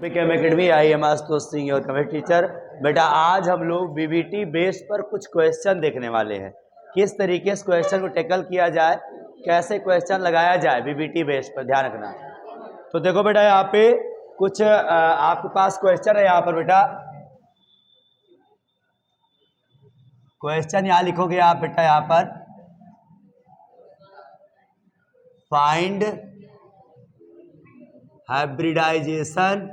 Came academy, I am Ashutosh Singh और chemistry teacher. बेटा आज हम लोग बीबीटी बेस पर कुछ क्वेश्चन देखने वाले हैं, किस तरीके से क्वेश्चन को टैकल किया जाए, कैसे क्वेश्चन लगाया जाए बीबीटी बेस पर, ध्यान रखना। तो देखो बेटा यहाँ पे कुछ आपके पास क्वेश्चन है। यहाँ पर बेटा क्वेश्चन यहाँ लिखोगे आप बेटा, यहाँ पर फाइंड हाइब्रिडाइजेशन,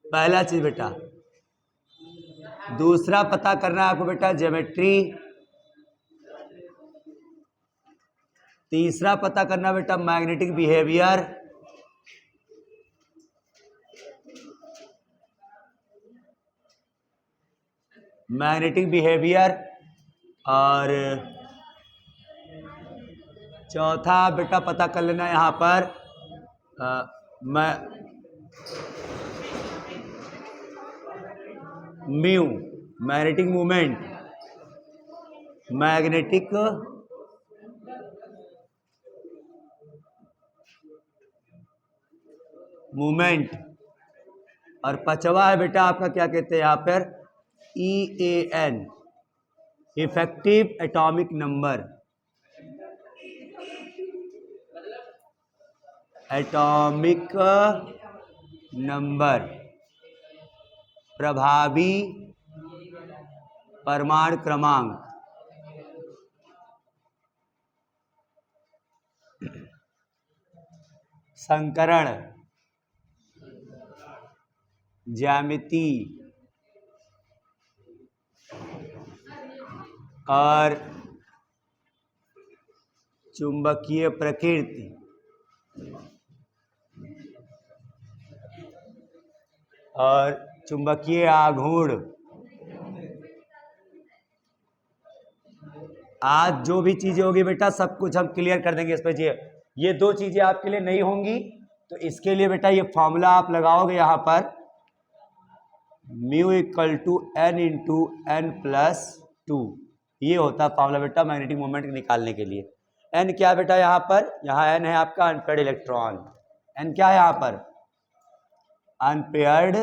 पहला चीज बेटा। दूसरा पता करना है आपको बेटा ज्योमेट्री। तीसरा पता करना बेटा मैग्नेटिक बिहेवियर। मैग्नेटिक बिहेवियर और चौथा बेटा पता कर लेना यहाँ पर mu, magnetic movement, magnetic movement. और पांचवा है बेटा आपका क्या कहते हैं यहाँ पर EAN, effective atomic number, atomic number, प्रभावी परमाणु क्रमांक, संकरण, ज्यामिति और चुंबकीय प्रकृति। और चुंबकीय आघूर्ण। आज जो भी चीजें होगी बेटा सब कुछ हम क्लियर कर देंगे इस पे। ये दो चीजें आपके लिए नहीं होंगी तो इसके लिए बेटा ये फॉर्मूला आप लगाओगे यहाँ पर, mu equal to n into n plus 2। ये होता है फॉर्मूला बेटा मैग्नेटिक मोमेंट निकालने के लिए। एन क्या है बेटा यहाँ पर, यहाँ एन है आपका अनपेयर्ड इलेक्ट्रॉन। एन क्या है यहाँ पर, अनपेयर्ड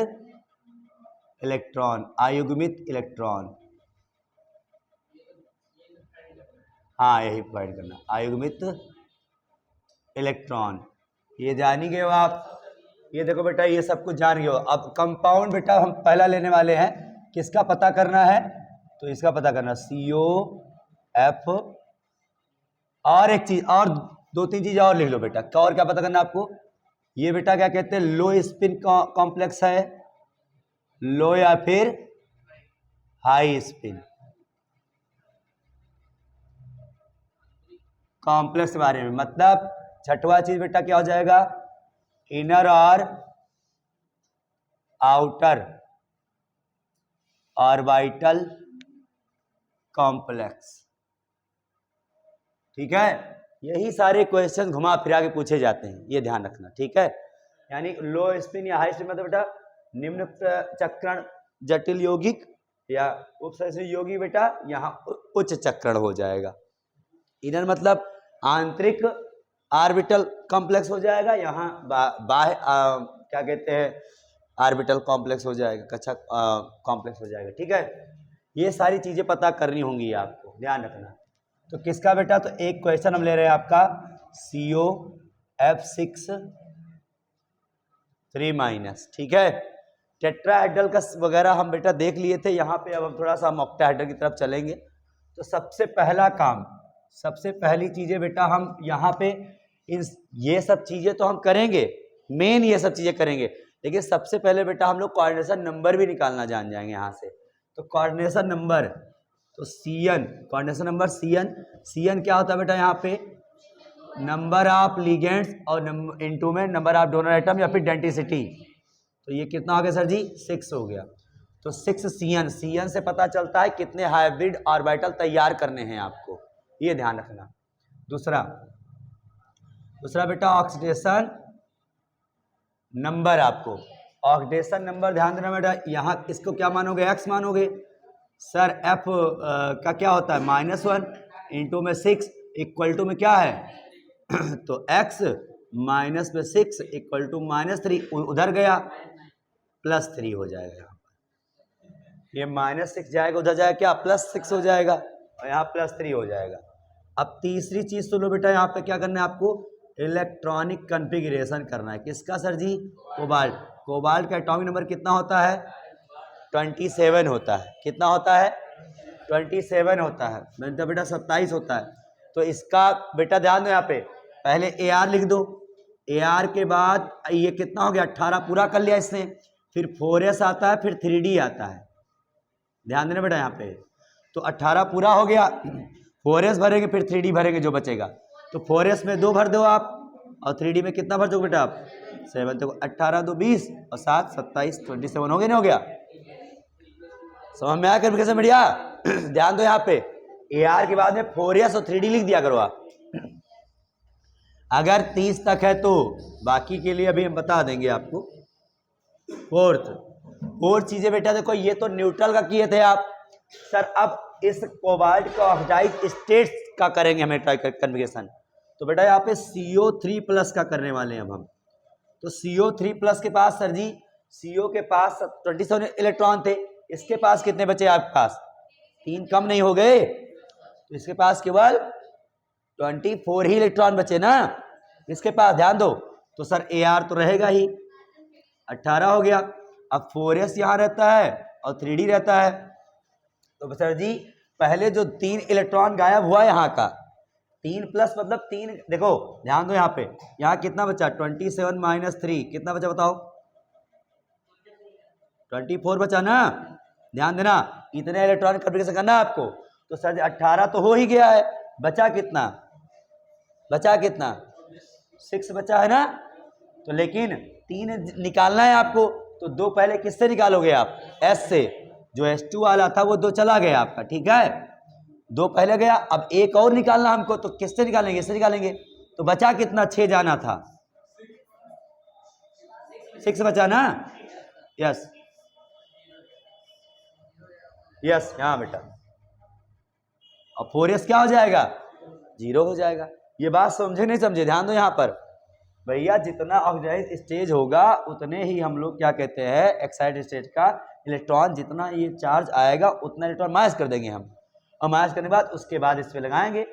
इलेक्ट्रॉन, अयुग्मित इलेक्ट्रॉन। हाँ यही प्रोवाइड करना, अयुग्मित इलेक्ट्रॉन। ये जानी गए हो आप। ये देखो बेटा ये सब कुछ जान गए हो। अब कंपाउंड बेटा हम पहला लेने वाले हैं, किसका पता करना है, तो इसका पता करना COF। और एक चीज और, दो तीन चीज और लिख लो बेटा। क्या और क्या पता करना आपको, ये बेटा क्या कहते हैं लो स्पिन कॉम्प्लेक्स है, लो या फिर हाई स्पिन कॉम्प्लेक्स के बारे में। मतलब छठवां चीज बेटा क्या हो जाएगा, इनर और आउटर ऑर्बिटल कॉम्प्लेक्स। ठीक है, यही सारे क्वेश्चन घुमा फिरा के पूछे जाते हैं, ये ध्यान रखना। ठीक है, यानी लो स्पिन या हाई स्पिन मतलब बेटा निम्न चक्रण जटिल यौगिक या उपसर्जनी यौगिक बेटा यहाँ उच्च चक्रण हो जाएगा। इनर मतलब आंतरिक ऑर्बिटल कॉम्प्लेक्स हो जाएगा, यहाँ बाह्य क्या कहते हैं ऑर्बिटल कॉम्प्लेक्स हो जाएगा, कक्षा कॉम्प्लेक्स हो जाएगा। ठीक है, ये सारी चीजें पता करनी होंगी आपको, ध्यान रखना। तो किसका बेटा, तो एक क्वेश्चन हम ले रहे हैं आपका COF6 3-। ठीक है, टेट्राहेड्रल का वगैरह हम बेटा देख लिए थे यहाँ पे। अब हम थोड़ा सा हम ऑक्टाहेड्रल की तरफ चलेंगे। तो सबसे पहला काम, सबसे पहली चीजें बेटा हम यहाँ पे ये सब चीजें तो हम करेंगे, मेन ये सब चीजें करेंगे, लेकिन सबसे पहले बेटा हम लोग कोऑर्डिनेशन नंबर भी निकालना जान जाएंगे यहाँ से। तो कोऑर्डिनेशन नंबर, तो CN, कोऑर्डिनेशन नंबर CN क्या होता है बेटा यहाँ पे, नंबर ऑफ लिगेंड्स और इनटू में नंबर ऑफ डोनर एटम या फिर डेंसिटी। तो ये कितना हो गया सर जी, 6 हो गया। तो 6 CN से पता चलता है कितने हाइब्रिड ऑर्बिटल तैयार करने हैं आपको, ये ध्यान रखना। दूसरा बेटा ऑक्सीडेशन नंबर, आपको ऑक्सीडेशन नंबर ध्यान देना बेटा। यहाँ इसको क्या मानोगे, X मानोगे। सर F का क्या होता है -1 इंटू में 6 इक्वल टू में क्या है तो X माइनस में 6 इक्वल टू -3, उधर गया +3 हो जाएगा। यहाँ पर ये -6 जाएगा, उधर जाएगा क्या +6 हो जाएगा, और यहाँ +3 हो जाएगा। अब तीसरी चीज सुनो बेटा, यहाँ पे क्या करना है आपको, इलेक्ट्रॉनिक कॉन्फ़िगरेशन करना है। किसका सर जी, कोबाल्ट। कोबाल्ट का एटॉमिक नंबर कितना होता है, 27 होता है। कितना होता है, 27 होता है। मैंने तो बेटा 27 होता है। तो इसका बेटा ध्यान दो, यहाँ पे पहले AR लिख दो, AR के बाद ये कितना हो गया 18 पूरा कर लिया इसने, फिर 4s आता है, फिर 3D आता है। ध्यान देना बेटा यहाँ पे, तो 18 पूरा हो गया, 4s भरेंगे, फिर 3D भरेंगे जो बचेगा। तो 4s में 2 भर दो आप, और 3D में कितना भर दो बेटा आप 7। तो 18 2 20 और 7 27 27 हो गया, नहीं हो गया, समझ में आया कैसे बढ़िया। ध्यान दो यहाँ पे, AR के बाद में 4s और 3D लिख दिया करो आप, अगर 30 तक है तो। बाकी के लिए अभी हम बता देंगे आपको। फोर्थ चीजें बेटा देखो, ये तो न्यूट्रल का किए थे आप सर, अब इस कोबाल्ट का ऑक्साइड स्टेट्स का करेंगे हमें कन्फिगरेशन। तो बेटा यहाँ पे CO3+ का करने वाले हैं अब हम। तो CO3+ के पास सर जी, CO के पास 27 इलेक्ट्रॉन थे, इसके पास कितने बचे आपके पास, 3 कम नहीं हो गए, तो इसके पास केवल 24 ही इलेक्ट्रॉन बचे ना इसके पास, ध्यान दो। तो सर AR तो रहेगा ही, 18 हो गया। अब 4s यहाँ रहता है और 3D रहता है, तो सर जी पहले जो 3 इलेक्ट्रॉन गायब हुआ यहाँ का, 3+ मतलब 3, देखो ध्यान दो यहाँ पे, यहाँ कितना बचा 27 - 3 कितना बचा बताओ, 24 बचा ना। ध्यान देना, इतने इलेक्ट्रॉन कॉन्फ़िगरेशन करना है आपको। तो सर 18 तो हो ही गया है, बचा कितना, बचा कितना 6 बचा है ना। तो लेकिन 3 निकालना है आपको, तो 2 पहले किससे निकालोगे आप, S से, जो H2 वाला था वो 2 चला गया आपका, ठीक है, 2 पहले गया। अब एक और निकालना हमको, तो किससे निकालेंगे, इससे निकालेंगे। तो बचा कितना, 6 जाना था, 6 बचा ना, यस यस यहाँ बेटा। और 4s क्या हो जाएगा, 0 हो जाएगा। ये बात समझे नहीं समझे, ध्यान दो यहाँ पर भैया, जितना ऑक्साइड स्टेज होगा उतने ही हम लोग क्या कहते हैं, एक्साइड स्टेज का इलेक्ट्रॉन, जितना ये चार्ज आएगा उतना इलेक्ट्रॉन माइनस कर देंगे हम, और माइनस करने के बाद उसके बाद इस पे लगाएंगे।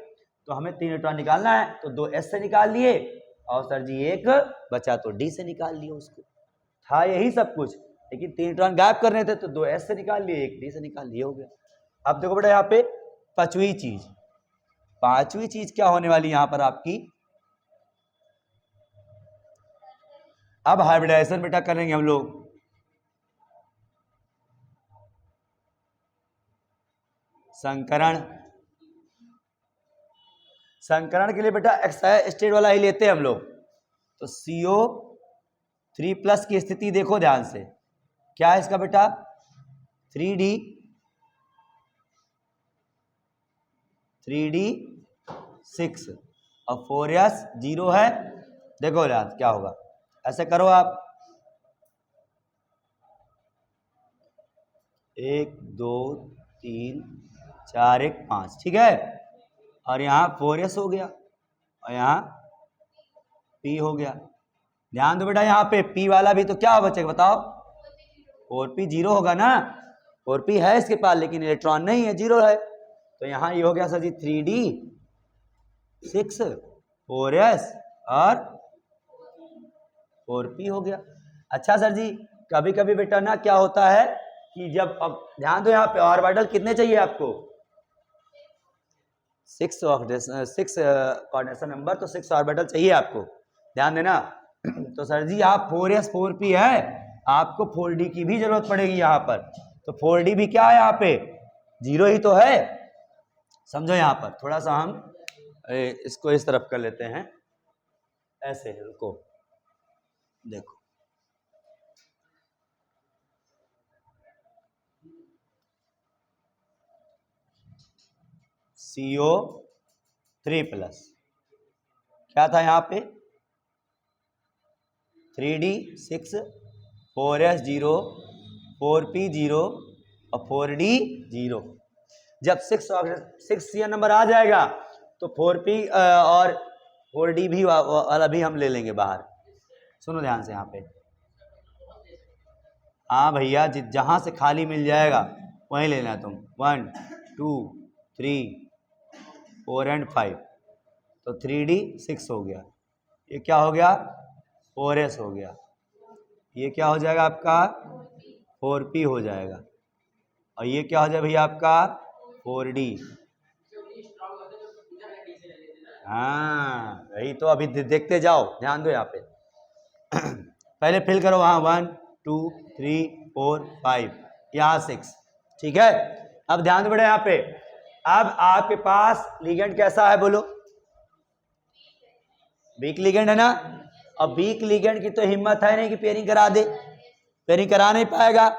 तो हमें 3 इलेक्ट्रॉन निकालना है, तो 2 S से निकाल लिए, और सर जी 1 बचा तो D से निकाल लिए, उसको था यही सब कुछ, लेकिन 3 इलेक्ट्रॉन गायब करने थे, तो 2 S से निकाल लिए, 1 D से निकाल लिए, हो गया। अब देखो बेटा यहाँ पे पांचवी चीज क्या होने वाली यहाँ पर आपकी, अब हाइब्रिडाइजेशन बेटा करेंगे हम लोग। संकरण के लिए बेटा एक्साइड स्टेट वाला ही लेते हैं हम लोग। तो CO3+ की स्थिति देखो ध्यान से, क्या है इसका बेटा 3D6 और 4s 0 है। देखो यार क्या होगा, ऐसे करो आप, 1 2 3 4 1 5, ठीक है, और यहाँ 4s हो गया, और यहाँ P हो गया। ध्यान दो बेटा यहाँ पे P वाला भी तो क्या बचेगा बताओ, 4p 0 होगा ना, 4p है इसके पास लेकिन इलेक्ट्रॉन नहीं है, 0 है। तो यहाँ ये हो गया सर जी 3D6 4s और 4p हो गया। अच्छा सर जी, कभी कभी बेटा ना क्या होता है कि जब, अब ध्यान दो यहाँ पे ऑर्बिटल कितने चाहिए आपको, 6 कोऑर्डिनेशन नंबर, तो 6 ऑर्बिटल चाहिए आपको, ध्यान देना। तो सर जी यहाँ 4s 4p है, आपको 4d की भी जरूरत पड़ेगी यहाँ पर। तो 4d भी क्या है यहाँ पे 0 ही तो है, समझो। यहाँ पर थोड़ा सा हम इसको इस तरफ कर लेते हैं, ऐसे रुको, देखो CO3+ क्या था यहाँ पे 3D6 4s 0 4p 0 और 4d 0। जब 6 नंबर आ जाएगा तो 4p और 4D भी वाला भी हम ले लेंगे बाहर। सुनो ध्यान से यहाँ पे, हाँ भैया, जहाँ से खाली मिल जाएगा वहीं लेना तुम। 1 2 3 4 एंड 5, तो 3D 6 हो गया। ये क्या हो गया? 4S हो गया। ये क्या हो जाएगा आपका? 4P हो जाएगा। और ये क्या हो जाए भैया आपका? 4D। हाँ वही तो, अभी देखते जाओ, ध्यान दो यहाँ पे। पहले फिल करो वहाँ 1 2 3 4 5, यहाँ 6, ठीक है। अब ध्यान दो बेटा यहाँ पे, अब आपके पास लिगेंड कैसा है बोलो? वीक लिगेंड है ना। अब वीक लिगेंड की तो हिम्मत है नहीं कि पेयरिंग करा दे, पेयरिंग करा नहीं पाएगा।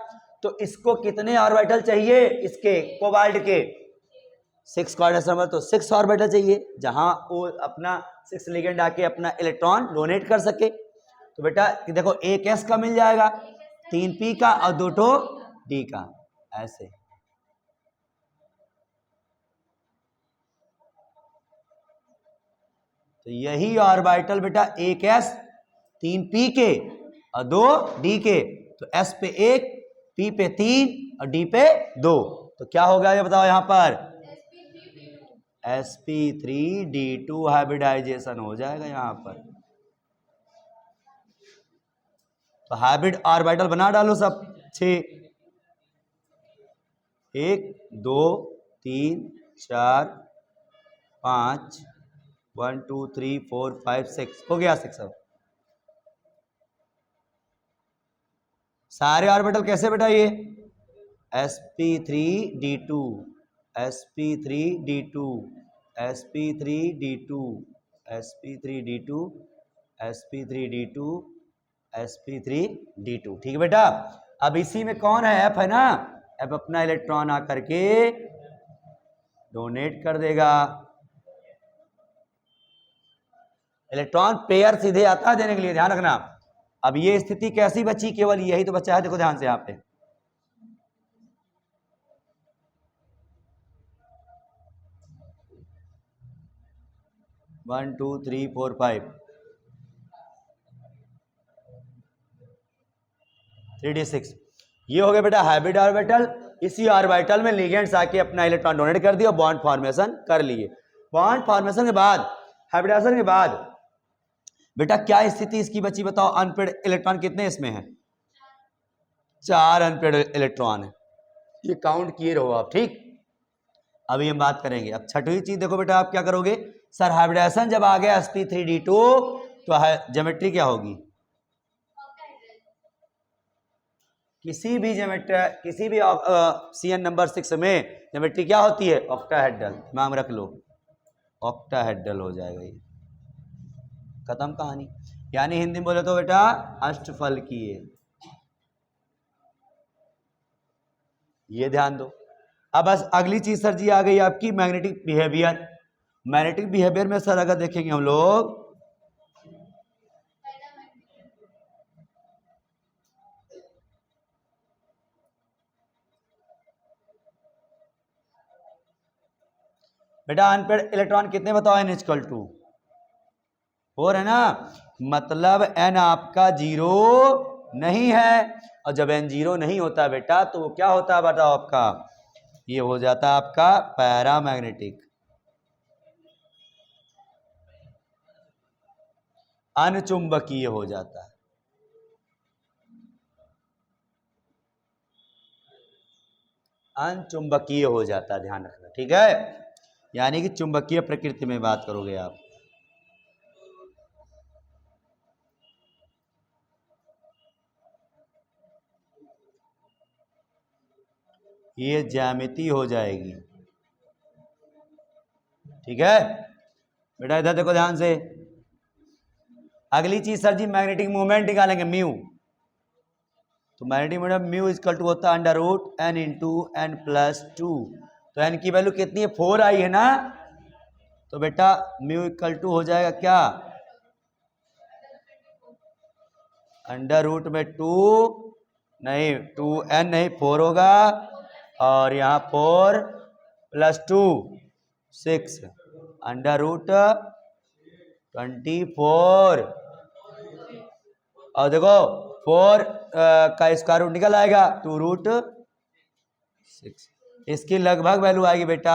तो इसको कितने ऑर्बिटल चाहिए? इसके कोबाल्ट के 6 कोऑर्डिनेट नंबर, तो 6 ऑर्बिटल चाहिए, जहां वो अपना 6 लिगेंड आके अपना इलेक्ट्रॉन डोनेट कर सके। तो बेटा देखो, एक S का मिल जाएगा, 3 P का और 2 D का, ऐसे। तो यही ऑर्बिटल बेटा, एक S 3 P के और 2 D के, तो S पे 1, P पे 3 और D पे 2, तो क्या होगा ये बताओ यहाँ पर? sp3d2 हाइब्रिडाइजेशन हो जाएगा यहाँ पर। तो हाइब्रिड ऑर्बिटल बना डालो सब 6, 1 2 3 4 5 1 2 3 4 5 6 हो गया 6। अब सारे ऑर्बिटल कैसे बेटा? ये sp3d2 sp3d2 sp3d2 sp3d2 sp3d2 sp3d2, ठीक है बेटा। अब इसी में कौन है? F है ना। F अपना इलेक्ट्रॉन आकर के डोनेट कर देगा। इलेक्ट्रॉन पेयर सीधे आता है देने के लिए, ध्यान रखना। अब ये स्थिति कैसी बची? केवल यही तो बचा है, देखो ध्यान से यहाँ पे। वन 2 3 4 5 3d6, ये हो गया बेटा हाइब्रिड ऑर्बिटल। इसी ऑर्बिटल में लिगेंड्स आके अपना इलेक्ट्रॉन डोनेट कर दिया, बॉन्ड फॉर्मेशन कर लिए। बॉन्ड फॉर्मेशन के बाद, हाइब्रिडाइजेशन के बाद बेटा क्या स्थिति इसकी बची बताओ? अनपेड इलेक्ट्रॉन कितने इसमें हैं? 4 अनपेड इलेक्ट्रॉन है, ये काउंट किए रहो आप, ठीक। अभी हम बात करेंगे। अब छठवीं चीज देखो बेटा, आप क्या करोगे? सर हाइब्रिडाइजेशन जब आ गया sp3d2, तो ज्योमेट्री क्या होगी? किसी भी ज्योमेट्री, किसी भी CN नंबर 6 में ज्योमेट्री क्या होती है? ऑक्टाहेड्रल, नाम रख लो, ऑक्टाहेड्रल हो जाएगा ये, खत्म कहानी। यानी हिंदी में बोले तो बेटा अष्टफल की है, ये ध्यान दो। अब बस अगली चीज सर जी आ गई आपकी मैग्नेटिक बिहेवियर। मैग्नेटिक बिहेवियर में सर अगर देखेंगे हम लोग, बेटा अनपेड इलेक्ट्रॉन कितने बताओ? n=2 4 है ना। मतलब n आपका 0 नहीं है, और जब n 0 नहीं होता बेटा तो वो क्या होता है बताओ आपका? ये हो जाता है आपका पैरामैग्नेटिक, अनचुंबकीय हो जाता है। अनचुंबकीय हो जाता है, ध्यान रखना, ठीक है। यानी कि चुंबकीय प्रकृति में बात करोगे आप। ये ज्यामिति हो जाएगी, ठीक है बेटा। इधर देखो ध्यान से, अगली चीज सर जी मैग्नेटिक मोमेंट निकालेंगे, म्यू। तो magnetic moment mu equal to होता है √n × n+2। तो n की वैल्यू कितनी है? 4 आई है ना। तो बेटा म्यू इक्वल टू हो जाएगा क्या? √2 नहीं, 2n नहीं, 4 होगा, और यहाँ 4 + 2 6 √, 24 और देखो 4 का स्क्वायर रूट निकल आएगा 2√6। इसकी लगभग वैल्यू आएगी बेटा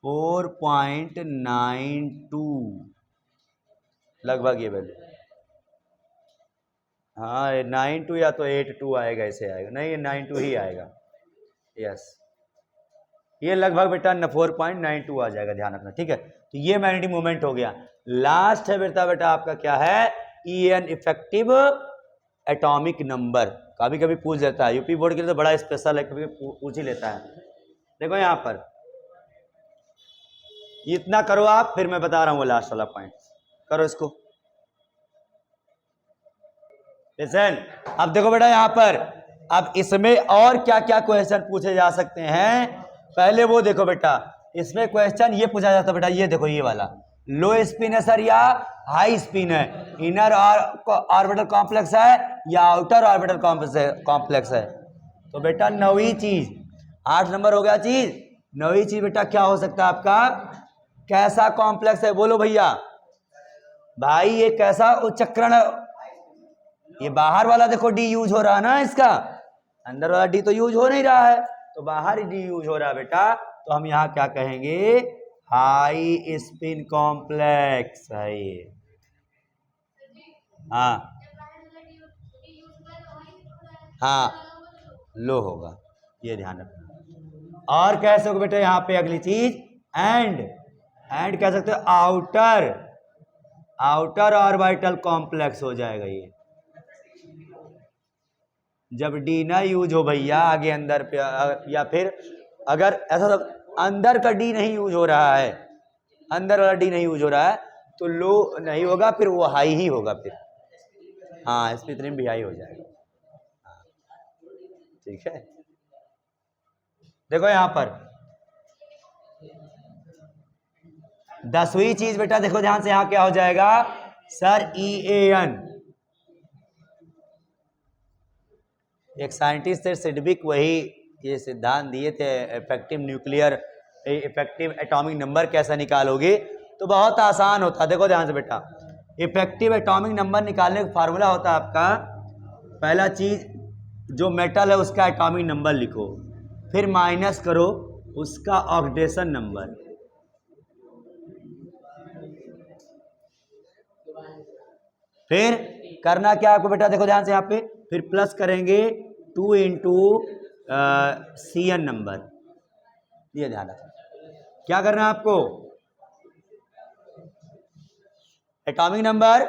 4.92 लगभग ये वैल्यू। हाँ 92 या तो 82 आएगा, ऐसे आएगा, नहीं ये 92 ही आएगा। यस ये लगभग बेटा 4.92 आ जाएगा, ध्यान रखना, ठीक है। तो ये मैग्नेटिक मोमेंट हो गया। लास्ट है बेटा आपका क्या है, EN इफेक्टिव एटॉमिक नंबर। कभी कभी पूछ देता है, यूपी बोर्ड के लिए तो बड़ा स्पेशल है, कभी पूछ ही लेता है। देखो यहां पर इतना करो आप, फिर मैं बता रहा हूं लास्ट वाला पॉइंट, करो इसको। लिसन, अब देखो बेटा यहां पर, अब इसमें और क्या क्या क्वेश्चन पूछे जा सकते हैं। पहले वो देखो बेटा, इसमें क्वेश्चन ये पूछा जाता है बेटा, ये देखो ये वाला, लो स्पिन है सर या हाई स्पिन है, इनर ऑर्बिटल कॉम्प्लेक्स है या आउटर ऑर्बिटल कॉम्प्लेक्स है। तो बेटा नौवीं चीज, 8 नंबर हो गया चीज, नौवीं चीज बेटा क्या हो सकता है आपका, कैसा कॉम्प्लेक्स है, बोलो भैया भाई, ये कैसा उच्चक्रण है। ये बाहर वाला देखो डी यूज हो रहा है ना, इसका अंदर वाला डी तो यूज हो नहीं रहा है, तो बाहर ही डी यूज हो रहा है बेटा। तो हम यहां क्या कहेंगे, हाई स्पिन कॉम्प्लेक्स है ये। हाँ हाँ लो होगा, ये ध्यान रखना। और कह सको बेटा यहां पे अगली चीज, एंड कह सकते हो आउटर ऑर्बिटल कॉम्प्लेक्स हो जाएगा ये। जब डी ना यूज हो भैया आगे अंदर पे, या फिर अगर ऐसा तो अंदर का डी नहीं यूज हो रहा है, अंदर वाला डी नहीं यूज हो रहा है, तो लो नहीं होगा, फिर वो हाई ही होगा फिर। हाँ स्पिन भी हाई हो जाएगा, ठीक है। देखो यहां पर 10वीं चीज बेटा देखो ध्यान से, यहां क्या हो जाएगा सर, EAN। एक साइंटिस्ट थे सिडविक, वही ये सिद्धांत दिए थे, इफेक्टिव एटॉमिक नंबर कैसा निकालोगे। तो बहुत आसान होता है, देखो ध्यान से बेटा, इफेक्टिव एटॉमिक नंबर निकालने का फार्मूला होता है आपका, पहला चीज जो मेटल है उसका एटॉमिक नंबर लिखो, फिर माइनस करो उसका ऑक्सीडेशन नंबर, फिर करना क्या आपको बेटा, देखो ध्यान से यहाँ पे, फिर प्लस करेंगे 2 इंटू CN नंबर, ये ध्यान रखना। क्या करना है आपको, atomic number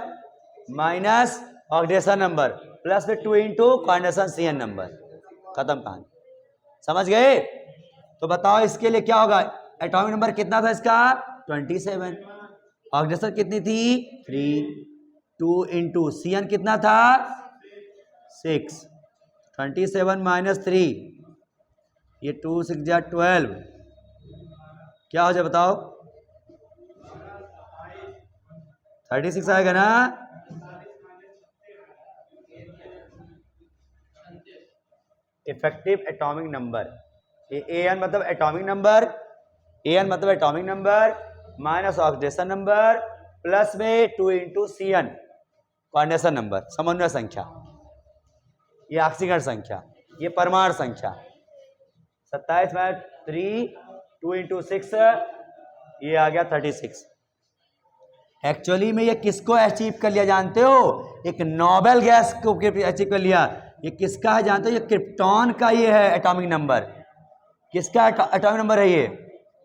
minus oxidation number plus फिर 2 इंटू कॉन्डेंसेशन CN नंबर, खत्म कहानी, समझ गए। तो बताओ इसके लिए क्या होगा, एटॉमिक नंबर कितना था इसका 27, ऑक्सीडेशन कितनी थी 3, 2 इंटू CN कितना था 6, 27 माइनस 3, ये 2 6 जा 12, क्या हो जाए बताओ 36 आएगा ना। इफेक्टिव एटॉमिक नंबर, AN मतलब एटॉमिक नंबर, AN मतलब atomic number minus oxidation number plus में 2 इंटू CN कॉन्डेंसेशन नंबर, समन्वय संख्या, ये ऑक्सीकरण संख्या, ये परमाणु संख्या, 27 में 3, 2 इंटू 6, ये आ गया 36। एक्चुअली में ये किसको अचीव कर लिया जानते हो, एक नोबेल गैस को अचीव कर लिया। ये किसका है जानते हो, ये क्रिप्टॉन का ये है एटॉमिक नंबर, किसका एटॉमिक नंबर है ये,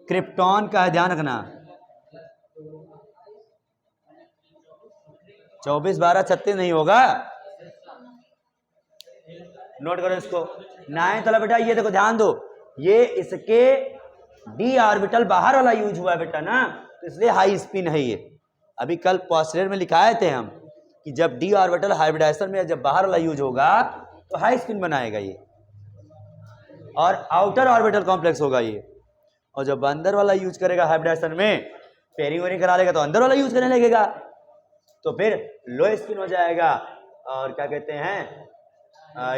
क्रिप्टॉन का है, ध्यान रखना। 24 12 36 नहीं होगा, नोट करो इसको। 9 वाला बेटा ये देखो ध्यान दो, ये इसके डी ऑर्बिटल बाहर वाला यूज हुआ है बेटा ना, तो इसलिए हाई स्पिन है ये। अभी कल पोस्टुलेट में लिखाए थे हम कि जब डी ऑर्बिटल हाइब्रिडाइजेशन में जब बाहर वाला यूज होगा तो हाई स्पिन बनाएगा ये, और आउटर ऑर्बिटल कॉम्प्लेक्स होगा ये, और जब अंदर वाला यूज करेगा हाइब्रिडाइजेशन में, पेयरिंग वेरिंग करा लेगा तो अंदर वाला यूज करने लगेगा, तो फिर लो स्पिन हो जाएगा, और क्या कहते हैं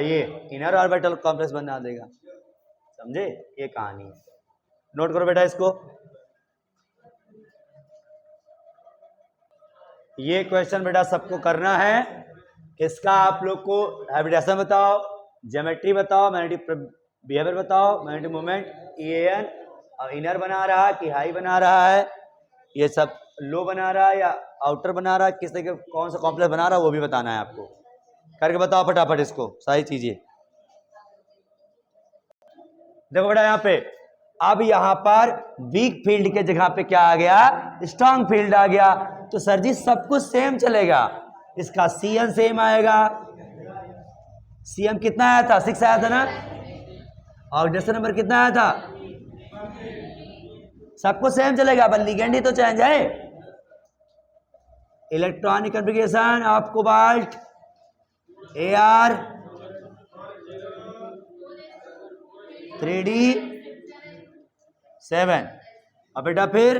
ये इनर ऑर्बिटल कॉम्प्लेक्स बना देगा, समझे, ये कहानी है। नोट करो बेटा इसको। ये क्वेश्चन बेटा सबको करना है। इसका आप लोग को हैबिटेशन बताओ, ज्योमेट्री बताओ, मैग्नेटिक बिहेवियर बताओ, मैग्नेटिक मोमेंट EAN, और इनर बना रहा है कि हाई बना रहा है, ये सब लो बना रहा है या आउटर बना रहा है, किस तरह के कौन सा कॉम्प्लेक्स बना रहा है वो भी बताना है आपको। करके बताओ फटाफट इसको सारी चीजें। देखो बेटा यहाँ पे अब यहाँ पर वीक फील्ड के जगह पे क्या आ गया, स्ट्रांग फील्ड आ गया। तो सर जी सब कुछ सेम चलेगा, इसका CN सेम आएगा। CM कितना आया था, 6 आया था ना, और ऑक्सीडेशन नंबर कितना आया था, सब कुछ सेम चलेगा, बस लिगेंड ही तो चेंज है। Electronic configuration of cobalt AR 3D7। अब बेटा फिर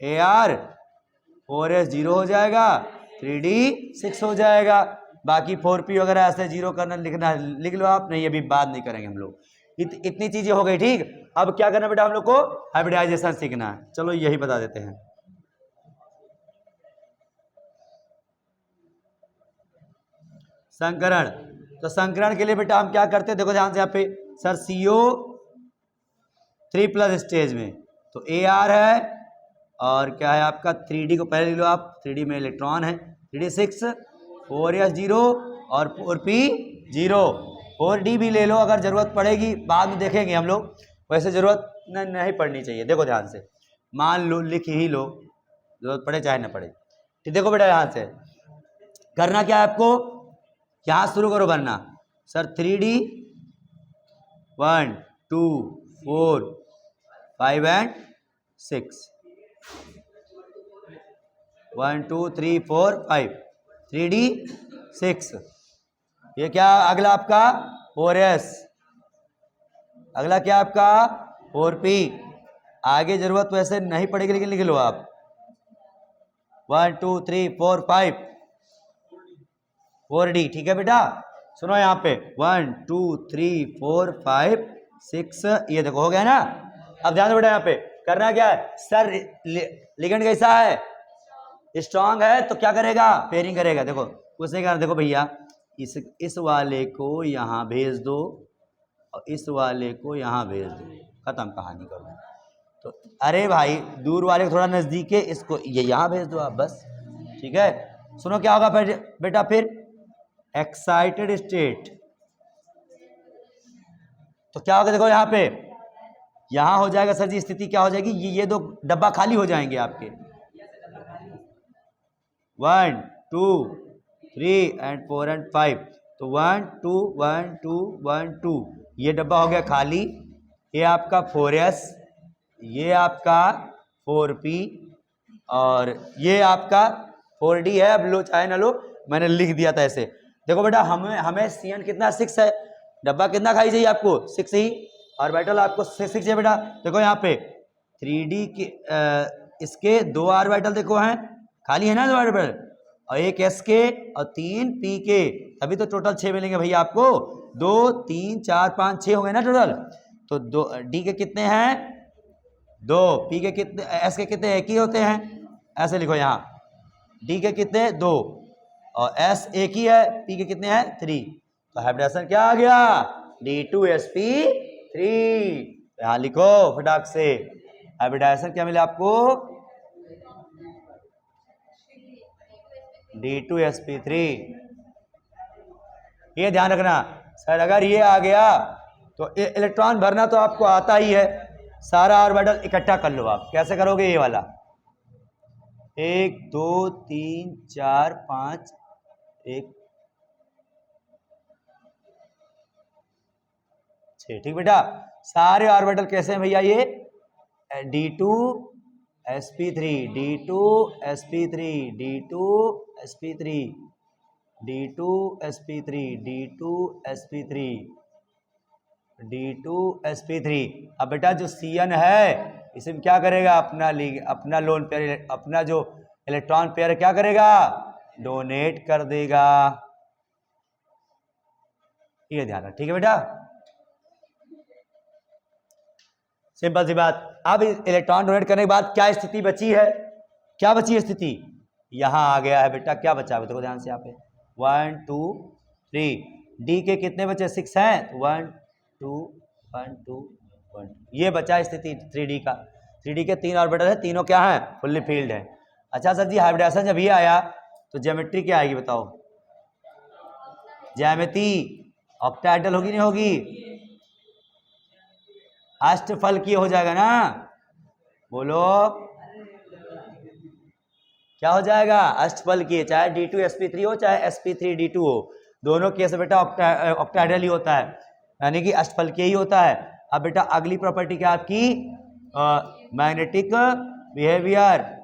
AR 4S 0 हो जाएगा, 3D 6 हो जाएगा। बाकी 4P वगैरह ऐसे जीरो करना लिखना लिख लो आप, नहीं अभी बात नहीं करेंगे हम लोग। इतनी चीजें हो गई, ठीक। अब क्या करना बेटा हम लोग को, हाइब्रिडाइजेशन सीखना है। चलो यही बता देते हैं। संकरण, तो संकरण के लिए बेटा हम क्या करते हैं, देखो ध्यान से यहाँ पे सर CO3+ स्टेज में तो AR है, और क्या है आपका 3D को पहले ले लो आप, 3D में इलेक्ट्रॉन है, 3D 6, 4S 0 और 4P 0, 4D भी ले लो अगर जरूरत पड़ेगी, बाद में देखेंगे हम लोग, वैसे जरूरत नहीं पड़नी चाहिए। देखो ध्यान से, मान लो लिख ही लो, जरूरत पड़े चाहे ना पड़े, ठीक। देखो बेटा यहाँ से करना क्या है आपको, यहाँ शुरू करो बनना सर 3D 1 2 4 5 एंड 6, 1 2 3 4 5, 3D 6। ये क्या अगला आपका 4S, अगला क्या आपका 4P, आगे जरूरत वैसे नहीं पड़ेगी लेकिन लिख लो आप 1 2 3 4 5 4D, ठीक है बेटा। सुनो यहाँ पे 1 2 3 4 5 6, ये देखो हो गया ना। अब ध्यान दो बेटा यहाँ पे करना क्या है सर, लिगेंड कैसा है, स्ट्रांग है, तो क्या करेगा, पेयरिंग करेगा। देखो कुछ नहीं करना, देखो भैया इस वाले को यहाँ भेज दो और इस वाले को यहाँ भेज दो, खत्म कहानी करो। तो अरे भाई दूर वाले को थोड़ा नजदीक है, इसको ये यहाँ भेज दो आप, बस ठीक है। सुनो क्या होगा बेटा फिर एक्साइटेड स्टेट, तो क्या होगा देखो यहाँ पे, यहां हो जाएगा सर जी स्थिति क्या हो जाएगी, ये दो डब्बा खाली हो जाएंगे आपके, 1 2 3 एंड 4 एंड 5, तो 1 2 1 2 1 2, ये डब्बा हो गया खाली। ये आपका 4S, ये आपका 4P और ये आपका 4D है। अब लो चाहे ना लो, मैंने लिख दिया था ऐसे। देखो बेटा हमें CN कितना 6 है, डब्बा कितना खाली चाहिए आपको 6 ही, और ऑर्बिटल आपको 6 है बेटा। देखो यहाँ पे 3D के इसके 2 ऑर्बिटल देखो हैं खाली है ना, 2 ऑर्बिटल, और 1 S के और 3 P के, तभी तो टोटल 6 मिलेंगे भैया आपको, 2 3 4 5 6 हो गए ना टोटल। तो 2 D के कितने हैं 2, P के कितने, S के कितने, 1 ही होते हैं, ऐसे लिखो यहाँ, D के कितने 2 और S 1 ही है, P के कितने हैं 3, तो हाइब्रिडेशन क्या आ गया D2sp3। यहाँ लिखो फटाक से, हाइब्रिडेशन क्या मिला आपको D2sp3। ये ध्यान रखना सर, अगर ये आ गया तो इलेक्ट्रॉन भरना तो आपको आता ही है, सारा ऑर्बिटल इकट्ठा कर लो आप। कैसे करोगे, ये वाला 1 2 3 4 5 1 6, ठीक बेटा। सारे ऑर्बिटल कैसे हैं भैया, ये D2sp3 D2sp3 D2sp3 D2sp3 D2sp3 D2sp3। अब बेटा जो CN है इसमें क्या करेगा, अपना लोन पेयर, अपना जो इलेक्ट्रॉन पेयर क्या करेगा, डोनेट कर देगा। ये ध्यान रख, ठीक है बेटा। सिंपल सी बात। अब इलेक्ट्रॉन डोनेट करने के बाद क्या स्थिति बची है, क्या बची है स्थिति, यहाँ आ गया है बेटा, क्या बचा है देखो ध्यान से यहाँ पे 1 2 3, डी के कितने बचे 6 हैं, 1 2 1 2 1, ये बचा स्थिति 3D का। 3D के 3 ऑर्बिटल है, तीनों क्या है, फुल्ली फील्ड है। अच्छा सर जी हाइब्रिडाइजेशन जब ये आया तो ज्योमेट्री क्या आएगी बताओ, ज्यामिति ऑक्टाहेड्रल होगी नहीं होगी, अष्टफलकीय हो जाएगा ना, बोलो क्या हो जाएगा, अष्टफलकीय। चाहे D2sp3 हो चाहे sp3d2 हो, दोनों केस बेटा ऑक्टाहेड्रल ही होता है, यानी कि अष्टफलकीय ही होता है। अब बेटा अगली प्रॉपर्टी क्या आपकी, मैग्नेटिक बिहेवियर।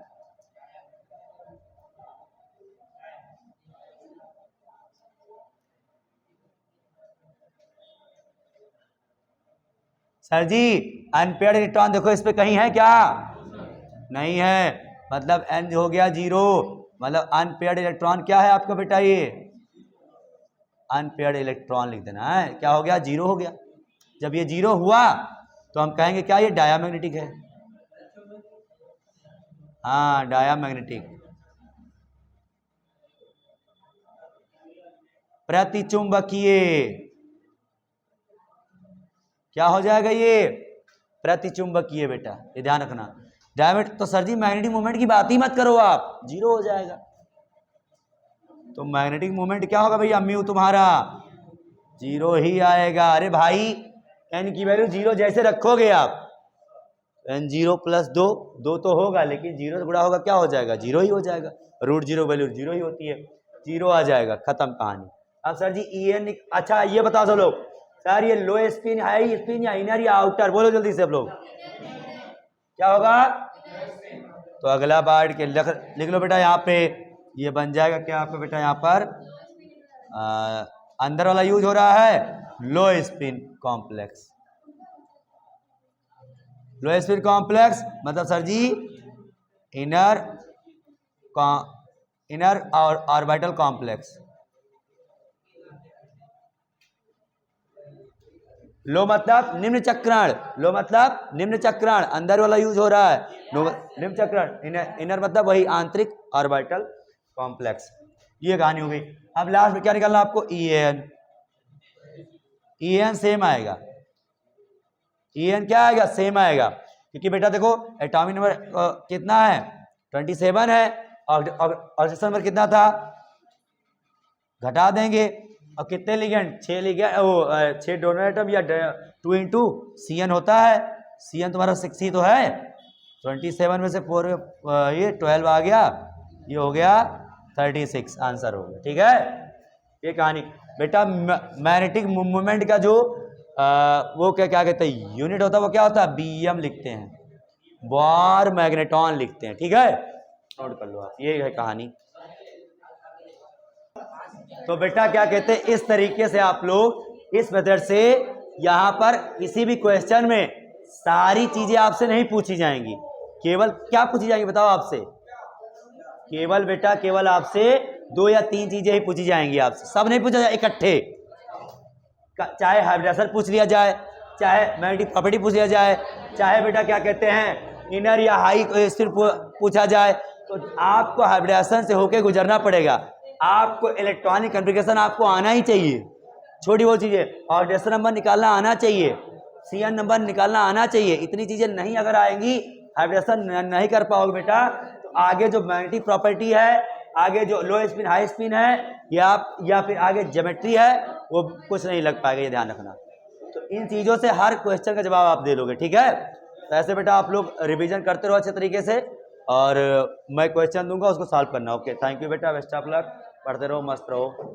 सर जी अनपेयर्ड इलेक्ट्रॉन देखो इस पे कहीं है क्या, नहीं है, मतलब n हो गया 0, मतलब अनपेयर्ड इलेक्ट्रॉन क्या है आपका बेटा, ये अनपेयर्ड इलेक्ट्रॉन लिख देना है, क्या हो गया 0 हो गया। जब ये 0 हुआ तो हम कहेंगे क्या ये डायामैग्नेटिक है, हाँ डायामैग्नेटिक। प्रतिचुंबकीय क्या हो जाएगा ये, प्रतिचुंबकीय बेटा, ये ध्यान रखना। डायमेट तो सर जी मैग्नेटिक मोमेंट की बात ही मत करो आप, 0 हो जाएगा। तो मैग्नेटिक मोमेंट क्या होगा भैया, म्यू तुम्हारा 0 ही आएगा। अरे भाई एन की वैल्यू 0 जैसे रखोगे आप, एन 0 + 2, 2 तो होगा लेकिन 0 से गुणा होगा क्या हो जाएगा, 0 ही हो जाएगा। √0 वैल्यू 0 ही होती है, 0 आ जाएगा, खत्म कहानी। अब सर जी En, अच्छा ये बताओ सब लोग, सर ये लो स्पिन हाई स्पिन या इनर या आउटर, बोलो जल्दी से सब लोग, क्या होगा। तो अगला पार्ट के लिख लो बेटा, यहाँ पे ये बन जाएगा क्या आपका बेटा, यहाँ पर अंदर वाला यूज हो रहा है लो स्पिन कॉम्प्लेक्स। लो स्पिन कॉम्प्लेक्स मतलब सर जी इनर और ऑर्बिटल कॉम्प्लेक्स। लो मतलब निम्न चक्रण, लो मतलब निम्न चक्रण, अंदर वाला यूज हो रहा है निम्न चक्रण, इनर मतलब वही आंतरिक ऑर्बिटल कॉम्प्लेक्स। ये कहानी हो गई। अब लास्ट में क्या निकालना आपको, En सेम आएगा, En क्या आएगा, सेम आएगा, क्योंकि बेटा देखो एटॉमिक नंबर कितना है 27 है, और ऑक्सीजन नंबर कितना था, घटा देंगे, और कितने लिगेंड, 6 लिगेंड, 6 डोनर एटम या 2 × Cn होता है, Cn तुम्हारा 6 ही तो है, 27 में से 4 ये 12 आ गया, ये हो गया 36, आंसर हो गया। ठीक है, ये कहानी बेटा। मैग्नेटिक मूवमेंट का जो वो क्या कहते हैं यूनिट होता है, वो क्या होता है, Bm लिखते हैं, बार मैग्नेटॉन लिखते हैं। ठीक है, नोट कर लो आप, ये है कहानी। तो बेटा क्या कहते हैं, इस तरीके से आप लोग इस मेथड से यहां पर किसी भी क्वेश्चन में सारी चीजें आपसे नहीं पूछी जाएंगी, केवल क्या पूछी जाएंगी बताओ आपसे, केवल बेटा केवल आपसे 2 या 3 चीजें ही पूछी जाएंगी आपसे, सब नहीं पूछा जाए इकट्ठे। चाहे हाइब्रिडाइजेशन पूछ लिया जाए, चाहे मैग्नेटिक प्रॉपर्टी पूछ लिया जाए, चाहे बेटा क्या कहते हैं इनर या हाई स्पिन पूछा जाए, तो आपको हाइब्रिडाइजेशन से होके गुजरना पड़ेगा। आपको इलेक्ट्रॉनिक कॉन्फ़िगरेशन आपको आना ही चाहिए, छोटी वो चीजें, ऑक्सीडेशन नंबर निकालना आना चाहिए, Cn नंबर निकालना आना चाहिए। इतनी चीजें नहीं अगर आएंगी, हाइब्रिडेशन नहीं कर पाओगे बेटा, तो आगे जो मैग्नेटिक प्रॉपर्टी है, आगे जो लो स्पिन हाई स्पिन है, या फिर आगे ज्योमेट्री है, वो कुछ नहीं लग पाएगा, ये ध्यान रखना। तो इन चीजों से हर क्वेश्चन का जवाब आप दे लोगे। ठीक है, तो ऐसे बेटा आप लोग रिवीजन करते रहो अच्छे तरीके से, और मैं क्वेश्चन दूंगा उसको सॉल्व करना। ओके, थैंक यू बेटा, बेस्ट ऑफ लक, पढ़ते रहो, मस्त रहो।